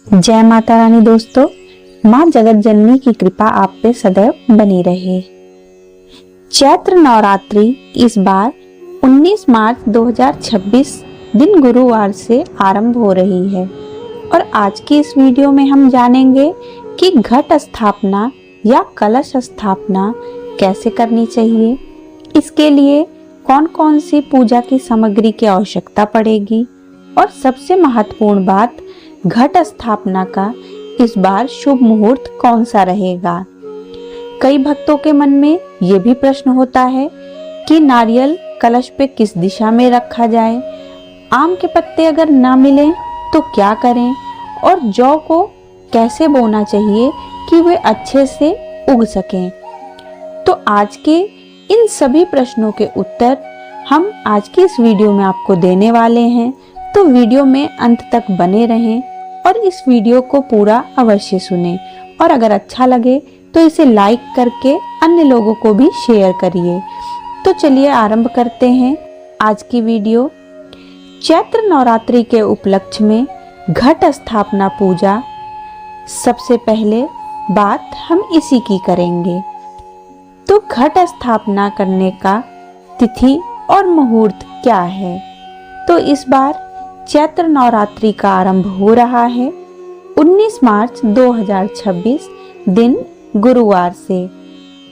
जय माता रानी दोस्तों, माँ जगत जननी की कृपा आप पे सदैव बनी रहे। चैत्र नवरात्रि इस बार 19 मार्च 2026 दिन गुरुवार से आरंभ हो रही है और आज की इस वीडियो में हम जानेंगे कि घट स्थापना या कलश स्थापना कैसे करनी चाहिए, इसके लिए कौन कौन सी पूजा की सामग्री की आवश्यकता पड़ेगी और सबसे महत्वपूर्ण बात, घट स्थापना का इस बार शुभ मुहूर्त कौन सा रहेगा। कई भक्तों के मन में ये भी प्रश्न होता है कि नारियल कलश पे किस दिशा में रखा जाए, आम के पत्ते अगर ना मिले तो क्या करें और जौ को कैसे बोना चाहिए कि वे अच्छे से उग सकें। तो आज के इन सभी प्रश्नों के उत्तर हम आज की इस वीडियो में आपको देने वाले हैं, तो वीडियो में अंत तक बने रहें और इस वीडियो को पूरा अवश्य सुनें और अगर अच्छा लगे तो इसे लाइक करके अन्य लोगों को भी शेयर करिए। तो चलिए आरंभ करते हैं आज की वीडियो। चैत्र नवरात्रि के उपलक्ष्य में घट स्थापना पूजा, सबसे पहले बात हम इसी की करेंगे। तो घट स्थापना करने का तिथि और मुहूर्त क्या है, तो इस बार चैत्र नवरात्रि का आरंभ हो रहा है 19 मार्च 2026 दिन गुरुवार से।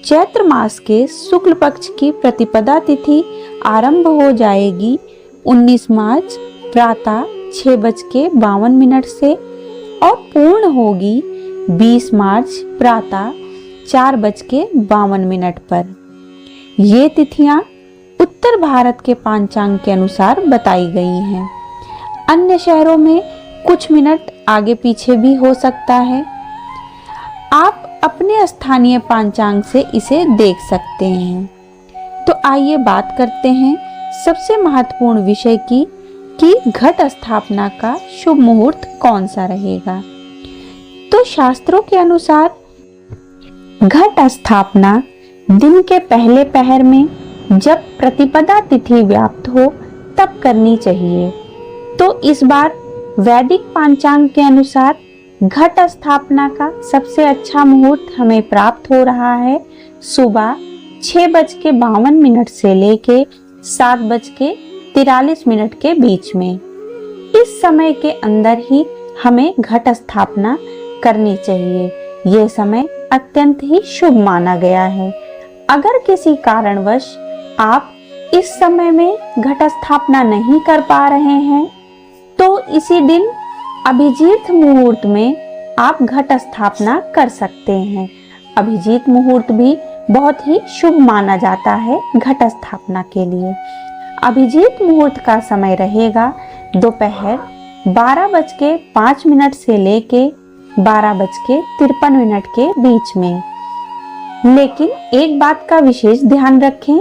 चैत्र मास के शुक्ल पक्ष की प्रतिपदा तिथि आरंभ हो जाएगी 19 मार्च प्रातः 6:52 से और पूर्ण होगी 20 मार्च प्रातः 4:52 पर। ये तिथियां उत्तर भारत के पंचांग के अनुसार बताई गई हैं। अन्य शहरों में कुछ मिनट आगे पीछे भी हो सकता है। आप अपने स्थानीय पंचांग से इसे देख सकते हैं। तो आइए बात करते हैं सबसे महत्वपूर्ण विषय की कि घट स्थापना का शुभ मुहूर्त कौन सा रहेगा। तो शास्त्रों के अनुसार घट स्थापना दिन के पहले पहर में जब प्रतिपदा तिथि व्याप्त हो तब करनी चाहिए। तो इस बार वैदिक पंचांग के अनुसार घट स्थापना का सबसे अच्छा मुहूर्त हमें प्राप्त हो रहा है सुबह 6:52 से लेके 7:43 के बीच में। इस समय के अंदर ही हमें घट स्थापना करनी चाहिए। यह समय अत्यंत ही शुभ माना गया है। अगर किसी कारणवश आप इस समय में घट स्थापना नहीं कर पा रहे हैं तो इसी दिन अभिजीत मुहूर्त में आप घट स्थापना कर सकते हैं। अभिजीत मुहूर्त भी बहुत ही शुभ माना जाता है घट स्थापना के लिए। अभिजीत मुहूर्त का समय रहेगा दोपहर 12:05 से लेके 12:53 के बीच में। लेकिन एक बात का विशेष ध्यान रखें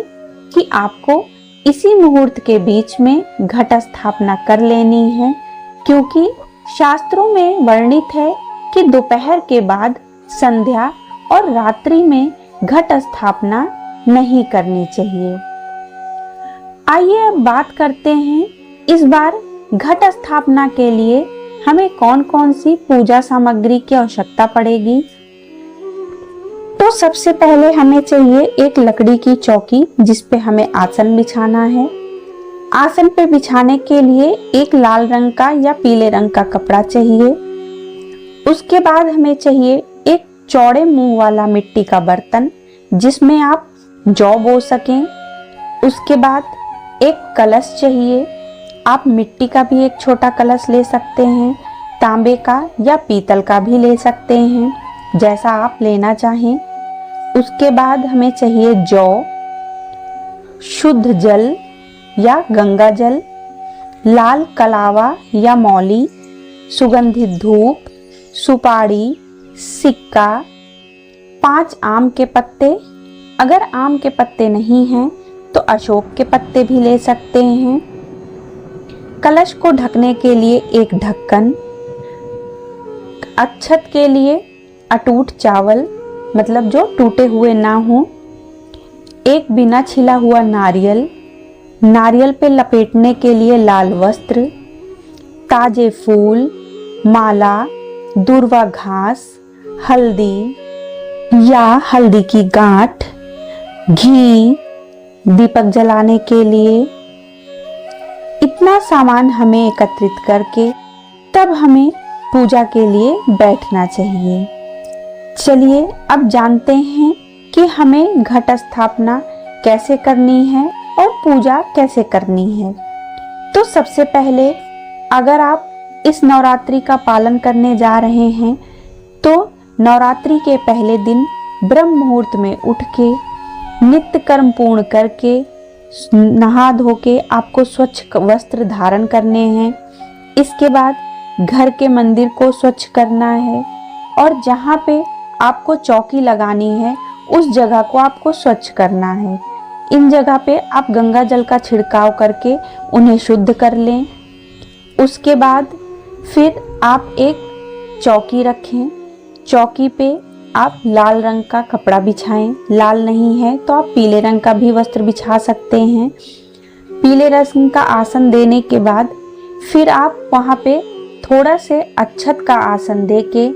कि आपको इसी मुहूर्त के बीच में घट स्थापना कर लेनी है, क्योंकि शास्त्रों में वर्णित है कि दोपहर के बाद संध्या और रात्रि में घट स्थापना नहीं करनी चाहिए। आइए अब बात करते हैं इस बार घट स्थापना के लिए हमें कौन कौन सी पूजा सामग्री की आवश्यकता पड़ेगी। तो सबसे पहले हमें चाहिए एक लकड़ी की चौकी जिस पे हमें आसन बिछाना है। आसन पे बिछाने के लिए एक लाल रंग का या पीले रंग का कपड़ा चाहिए। उसके बाद हमें चाहिए एक चौड़े मुंह वाला मिट्टी का बर्तन जिसमें आप जौ बो सकें। उसके बाद एक कलश चाहिए। आप मिट्टी का भी एक छोटा कलश ले सकते हैं, तांबे का या पीतल का भी ले सकते हैं, जैसा आप लेना चाहें। उसके बाद हमें चाहिए जौ, शुद्ध जल या गंगा जल, लाल कलावा या मौली, सुगंधित धूप, सुपारी, सिक्का, 5 आम के पत्ते। अगर आम के पत्ते नहीं हैं तो अशोक के पत्ते भी ले सकते हैं। कलश को ढकने के लिए एक ढक्कन, अक्षत के लिए अटूट चावल मतलब जो टूटे हुए ना हो, एक बिना छिला हुआ नारियल, नारियल पे लपेटने के लिए लाल वस्त्र, ताजे फूल, माला, दूर्वा घास, हल्दी या हल्दी की गांठ, घी, दीपक जलाने के लिए, इतना सामान हमें एकत्रित करके तब हमें पूजा के लिए बैठना चाहिए। चलिए अब जानते हैं कि हमें घट स्थापना कैसे करनी है और पूजा कैसे करनी है। तो सबसे पहले अगर आप इस नवरात्रि का पालन करने जा रहे हैं तो नवरात्रि के पहले दिन ब्रह्म मुहूर्त में उठ के नित्य कर्म पूर्ण करके नहा धो के आपको स्वच्छ वस्त्र धारण करने हैं। इसके बाद घर के मंदिर को स्वच्छ करना है और जहाँ पे आपको चौकी लगानी है उस जगह को आपको स्वच्छ करना है। इन जगह पे आप गंगा जल का छिड़काव करके उन्हें शुद्ध कर लें। उसके बाद फिर आप एक चौकी रखें। चौकी पे आप लाल रंग का कपड़ा बिछाएं। लाल नहीं है तो आप पीले रंग का भी वस्त्र बिछा सकते हैं। पीले रंग का आसन देने के बाद फिर आप वहाँ पे थोड़ा से अक्षत का आसन देके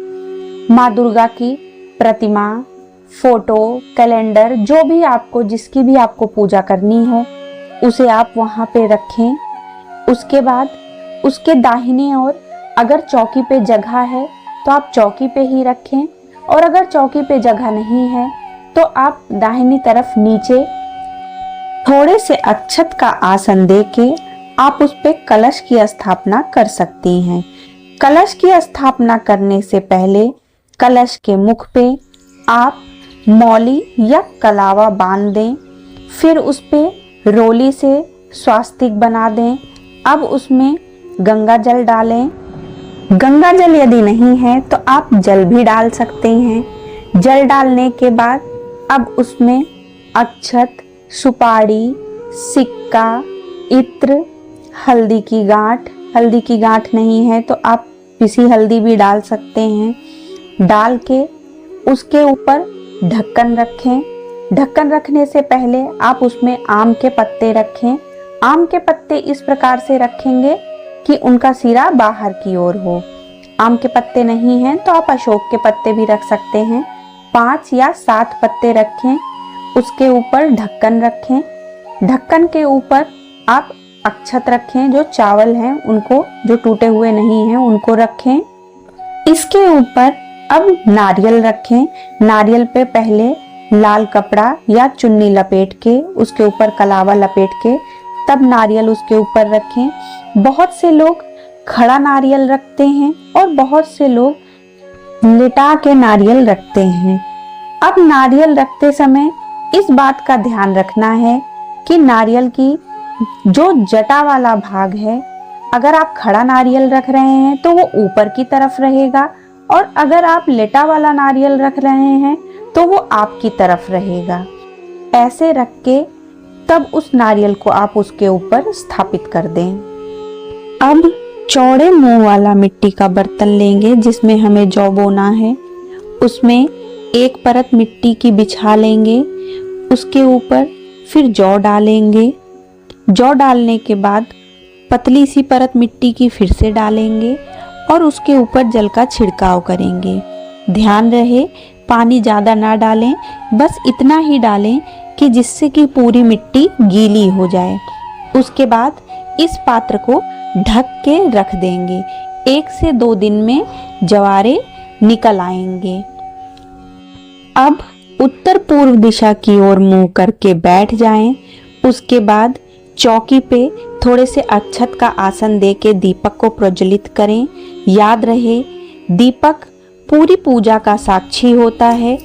माँ दुर्गा की प्रतिमा, फोटो, कैलेंडर, जो भी आपको जिसकी भी आपको पूजा करनी हो उसे आप वहाँ पे रखें। उसके बाद उसके दाहिने ओर अगर चौकी पे जगह है तो आप चौकी पे ही रखें और अगर चौकी पे जगह नहीं है तो आप दाहिनी तरफ नीचे थोड़े से अक्षत का आसन देके आप उस पे कलश की स्थापना कर सकती हैं। कलश की स्थापना करने से पहले कलश के मुख पे आप मौली या कलावा बांध दें। फिर उस पे रोली से स्वास्तिक बना दें। अब उसमें गंगा जल डालें। गंगा जल यदि नहीं है तो आप जल भी डाल सकते हैं। जल डालने के बाद अब उसमें अक्षत, सुपारी, सिक्का, इत्र, हल्दी की गांठ नहीं है तो आप पिसी हल्दी भी डाल सकते हैं। डाल के उसके ऊपर ढक्कन रखें। ढक्कन रखने से पहले आप उसमें आम के पत्ते रखें। आम के पत्ते इस प्रकार से रखेंगे कि उनका सिरा बाहर की ओर हो। आम के पत्ते नहीं हैं तो आप अशोक के पत्ते भी रख सकते हैं। 5 या 7 पत्ते रखें। उसके ऊपर ढक्कन रखें। ढक्कन के ऊपर आप अक्षत रखें, जो चावल हैं उनको, जो टूटे हुए नहीं हैं उनको रखें। इसके ऊपर अब नारियल रखें। नारियल पे पहले लाल कपड़ा या चुन्नी लपेट के उसके ऊपर कलावा लपेट के तब नारियल उसके ऊपर रखें। बहुत से लोग खड़ा नारियल रखते हैं और बहुत से लोग लिटा के नारियल रखते हैं। अब नारियल रखते समय इस बात का ध्यान रखना है कि नारियल की जो जटा वाला भाग है, अगर आप खड़ा नारियल रख रहे हैं तो वो ऊपर की तरफ रहेगा और अगर आप लेटा वाला नारियल रख रहे हैं तो वो आपकी तरफ रहेगा। ऐसे रख के तब उस नारियल को आप उसके ऊपर स्थापित कर दें। अब चौड़े मुंह वाला मिट्टी का बर्तन लेंगे जिसमें हमें जौ बोना है। उसमें एक परत मिट्टी की बिछा लेंगे। उसके ऊपर फिर जौ डालेंगे। जौ डालने के बाद पतली सी परत मिट्टी की फिर से डालेंगे और उसके ऊपर जल का छिड़काव करेंगे। ध्यान रहे पानी ज़्यादा ना डालें, बस इतना ही डालें कि जिससे कि पूरी मिट्टी गीली हो जाए। उसके बाद इस पात्र को ढक के रख देंगे। 1 से 2 दिन में जवारे निकल आएंगे। अब उत्तर पूर्व दिशा की ओर मुंह करके बैठ जाएं। उसके बाद चौकी पे थोड़े से अक्षत का आसन देके दीपक को प्रज्वलित करें। याद रहे दीपक पूरी पूजा का साक्षी होता है,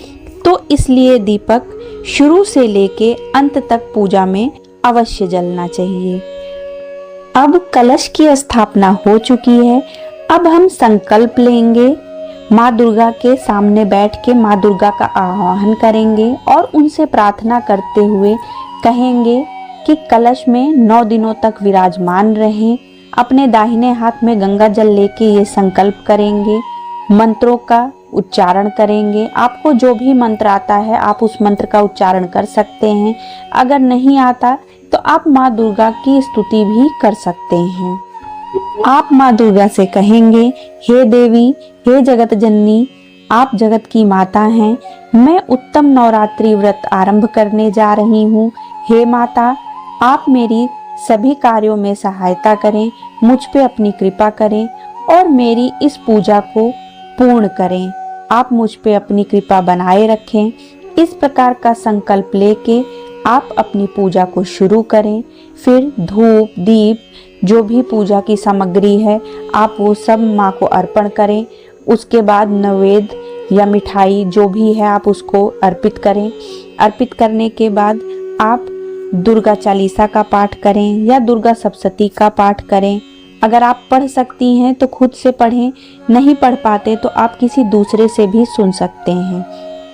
तो इसलिए दीपक शुरू से लेके अंत तक पूजा में अवश्य जलना चाहिए। अब कलश की स्थापना हो चुकी है। अब हम संकल्प लेंगे। माँ दुर्गा के सामने बैठ के माँ दुर्गा का आवाहन करेंगे और उनसे प्रार्थना करते हुए कहेंगे कि कलश में 9 दिनों तक विराजमान रहें। अपने दाहिने हाथ में गंगा जल लेके ये संकल्प करेंगे। मंत्रों का उच्चारण करेंगे। आपको जो भी मंत्र आता है आप उस मंत्र का उच्चारण कर सकते हैं। अगर नहीं आता तो आप माँ दुर्गा की स्तुति भी कर सकते हैं। आप माँ दुर्गा से कहेंगे, हे देवी, हे जगत जननी, आप जगत की माता हैं, मैं उत्तम नवरात्रि व्रत आरंभ करने जा रही हूँ। हे माता, आप मेरी सभी कार्यों में सहायता करें, मुझ पे अपनी कृपा करें और मेरी इस पूजा को पूर्ण करें। आप मुझ पे अपनी कृपा बनाए रखें। इस प्रकार का संकल्प लेके आप अपनी पूजा को शुरू करें। फिर धूप, दीप, जो भी पूजा की सामग्री है, आप वो सब माँ को अर्पण करें। उसके बाद नैवेद्य या मिठाई जो भी है आप उसको अर्पित करें। अर्पित करने के बाद आप दुर्गा चालीसा का पाठ करें या दुर्गा सप्तशती का पाठ करें। अगर आप पढ़ सकती हैं तो खुद से पढ़ें, नहीं पढ़ पाते तो आप किसी दूसरे से भी सुन सकते हैं।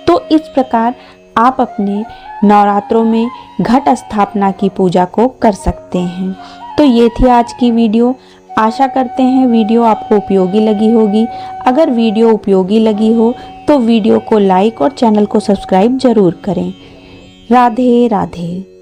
तो इस प्रकार आप अपने नवरात्रों में घट स्थापना की पूजा को कर सकते हैं। तो ये थी आज की वीडियो। आशा करते हैं वीडियो आपको उपयोगी लगी होगी। अगर वीडियो उपयोगी लगी हो तो वीडियो को लाइक और चैनल को सब्सक्राइब जरूर करें। राधे राधे।